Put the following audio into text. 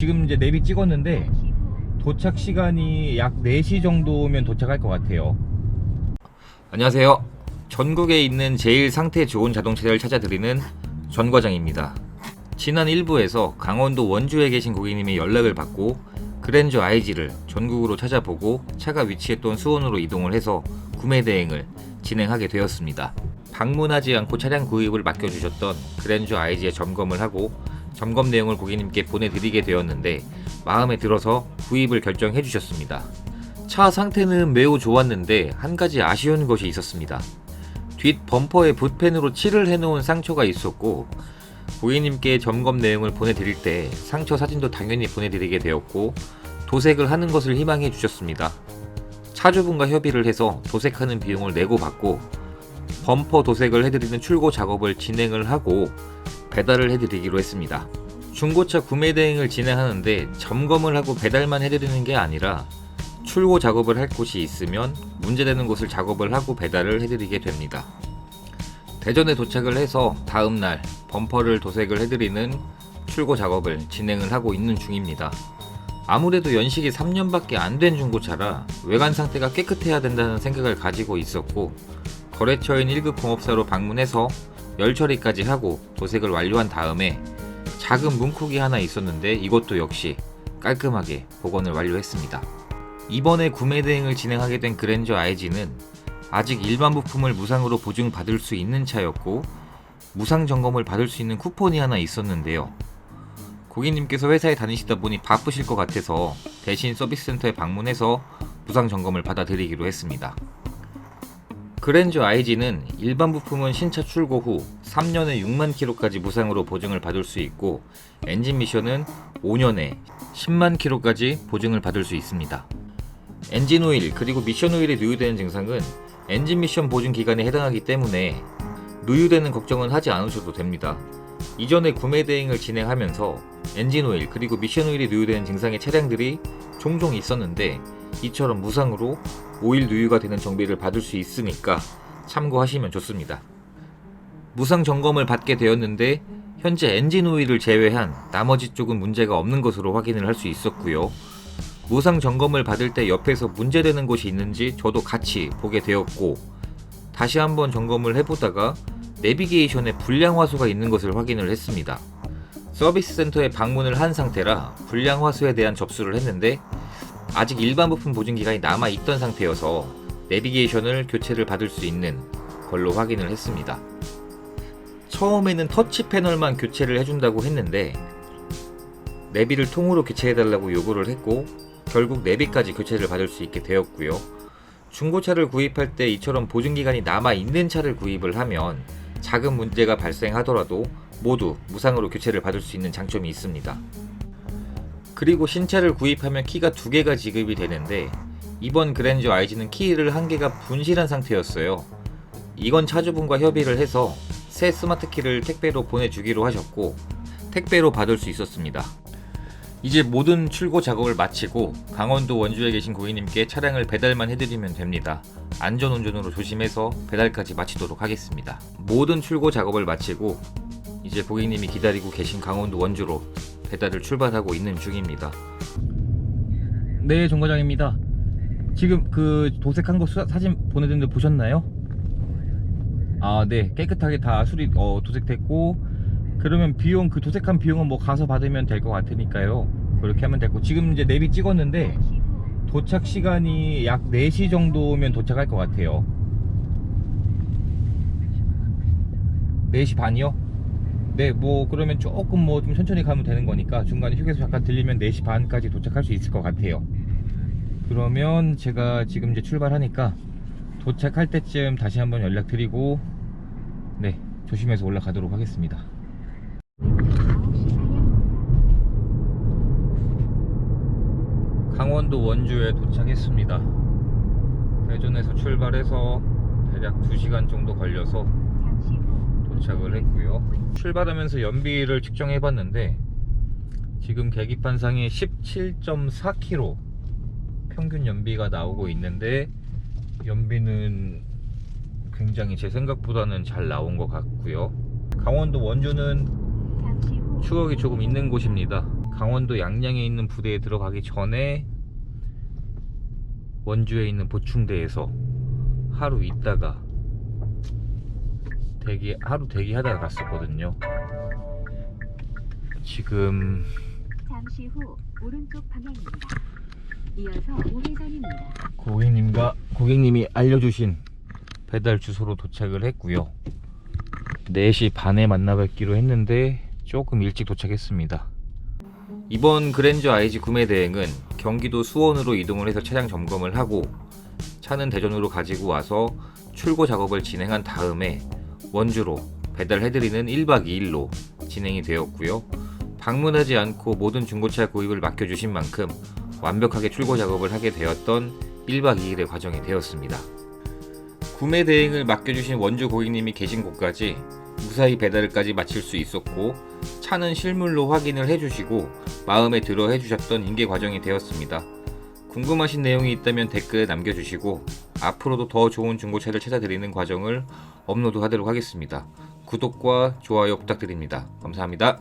지금 이제 내비 찍었는데 도착 시간이 약 4시 정도면 도착할 것 같아요. 안녕하세요. 전국에 있는 제일 상태 좋은 자동차를 찾아드리는 전 과장입니다. 지난 1부에서 강원도 원주에 계신 고객님의 연락을 받고 그랜저 IG를 전국으로 찾아보고 차가 위치했던 수원으로 이동을 해서 구매 대행을 진행하게 되었습니다. 방문하지 않고 차량 구입을 맡겨주셨던 그랜저 IG의 점검을 하고 점검 내용을 고객님께 보내드리게 되었는데 마음에 들어서 구입을 결정해 주셨습니다. 차 상태는 매우 좋았는데 한 가지 아쉬운 것이 있었습니다. 뒷 범퍼에 붓펜으로 칠을 해놓은 상처가 있었고 고객님께 점검 내용을 보내드릴 때 상처 사진도 당연히 보내드리게 되었고 도색을 하는 것을 희망해 주셨습니다. 차주분과 협의를 해서 도색하는 비용을 내고 받고 범퍼 도색을 해드리는 출고 작업을 진행을 하고 배달을 해드리기로 했습니다. 중고차 구매 대행을 진행하는데 점검을 하고 배달만 해드리는 게 아니라 출고 작업을 할 곳이 있으면 문제되는 곳을 작업을 하고 배달을 해드리게 됩니다. 대전에 도착을 해서 다음날 범퍼를 도색을 해드리는 출고 작업을 진행을 하고 있는 중입니다. 아무래도 연식이 3년밖에 안 된 중고차라 외관 상태가 깨끗해야 된다는 생각을 가지고 있었고 거래처인 1급 공업사로 방문해서 열 처리까지 하고 도색을 완료한 다음에 작은 문콕이 하나 있었는데 이것도 역시 깔끔하게 복원을 완료했습니다. 이번에 구매 대행을 진행하게 된 그랜저 IG는 아직 일반 부품을 무상으로 보증받을 수 있는 차였고 무상 점검을 받을 수 있는 쿠폰이 하나 있었는데요. 고객님께서 회사에 다니시다 보니 바쁘실 것 같아서 대신 서비스센터에 방문해서 무상 점검을 받아드리기로 했습니다. 그랜저 IG는 일반 부품은 신차 출고 후 3년에 6만 킬로까지 무상으로 보증을 받을 수 있고 엔진 미션은 5년에 10만 킬로까지 보증을 받을 수 있습니다. 엔진 오일 그리고 미션 오일에 누유되는 증상은 엔진 미션 보증 기간에 해당하기 때문에 누유되는 걱정은 하지 않으셔도 됩니다. 이전에 구매 대행을 진행하면서 엔진 오일 그리고 미션 오일에 누유되는 증상의 차량들이 종종 있었는데 이처럼 무상으로 오일 누유가 되는 정비를 받을 수 있으니까 참고하시면 좋습니다. 무상 점검을 받게 되었는데 현재 엔진 오일을 제외한 나머지 쪽은 문제가 없는 것으로 확인을 할 수 있었고요. 무상 점검을 받을 때 옆에서 문제되는 곳이 있는지 저도 같이 보게 되었고 다시 한번 점검을 해보다가 내비게이션에 불량 화수가 있는 것을 확인을 했습니다. 서비스 센터에 방문을 한 상태라 불량 화수에 대한 접수를 했는데 아직 일반 부품 보증 기간이 남아있던 상태여서 내비게이션을 교체를 받을 수 있는 걸로 확인을 했습니다. 처음에는 터치 패널만 교체를 해준다고 했는데 내비를 통으로 교체해달라고 요구를 했고 결국 내비까지 교체를 받을 수 있게 되었고요. 중고차를 구입할 때 이처럼 보증 기간이 남아있는 차를 구입을 하면 작은 문제가 발생하더라도 모두 무상으로 교체를 받을 수 있는 장점이 있습니다. 그리고 신차를 구입하면 키가 2개가 지급이 되는데 이번 그랜저 IG는 키를 1개가 분실한 상태였어요. 이건 차주분과 협의를 해서 새 스마트 키를 택배로 보내주기로 하셨고 택배로 받을 수 있었습니다. 이제 모든 출고 작업을 마치고 강원도 원주에 계신 고객님께 차량을 배달만 해드리면 됩니다. 안전운전으로 조심해서 배달까지 마치도록 하겠습니다. 모든 출고 작업을 마치고 이제 고객님이 기다리고 계신 강원도 원주로 배달을 출발하고 있는 중입니다. 네, 정 과장입니다. 지금 그 도색한 거 사진 보내드렸는데 보셨나요? 아, 네, 깨끗하게 다 도색됐고 그러면 비용 그 도색한 비용은 뭐 가서 받으면 될 것 같으니까요. 그렇게 하면 되고 지금 이제 내비 찍었는데 도착 시간이 약 4시 정도면 도착할 것 같아요. 4시 반이요? 네, 뭐 그러면 조금 뭐 좀 천천히 가면 되는 거니까 중간에 휴게소 잠깐 들리면 4시 반까지 도착할 수 있을 것 같아요. 그러면 제가 지금 이제 출발하니까 도착할 때쯤 다시 한번 연락드리고 네, 조심해서 올라가도록 하겠습니다. 강원도 원주에 도착했습니다. 대전에서 출발해서 대략 2시간 정도 걸려서 도착을 했고요. 출발하면서 연비를 측정해 봤는데 지금 계기판상에 17.4km 평균 연비가 나오고 있는데 연비는 굉장히 제 생각보다는 잘 나온 것 같고요. 강원도 원주는 추억이 조금 있는 곳입니다. 강원도 양양에 있는 부대에 들어가기 전에 원주에 있는 보충대에서 하루 있다가 하루 대기하다가 갔었거든요. 지금 잠시 후 오른쪽 방향입니다. 이어서 우회전입니다. 고객님이 알려주신 배달 주소로 도착을 했고요. 4시 반에 만나뵙기로 했는데 조금 일찍 도착했습니다. 이번 그랜저 IG 구매 대행은 경기도 수원으로 이동을 해서 차량 점검을 하고 차는 대전으로 가지고 와서 출고 작업을 진행한 다음에 원주로 배달해드리는 1박 2일로 진행이 되었고요. 방문하지 않고 모든 중고차 구입을 맡겨주신 만큼 완벽하게 출고 작업을 하게 되었던 1박 2일의 과정이 되었습니다. 구매 대행을 맡겨주신 원주 고객님이 계신 곳까지 무사히 배달을까지 마칠 수 있었고 차는 실물로 확인을 해주시고 마음에 들어 해주셨던 인계 과정이 되었습니다. 궁금하신 내용이 있다면 댓글에 남겨주시고 앞으로도 더 좋은 중고차를 찾아드리는 과정을 업로드하도록 하겠습니다. 구독과 좋아요 부탁드립니다. 감사합니다.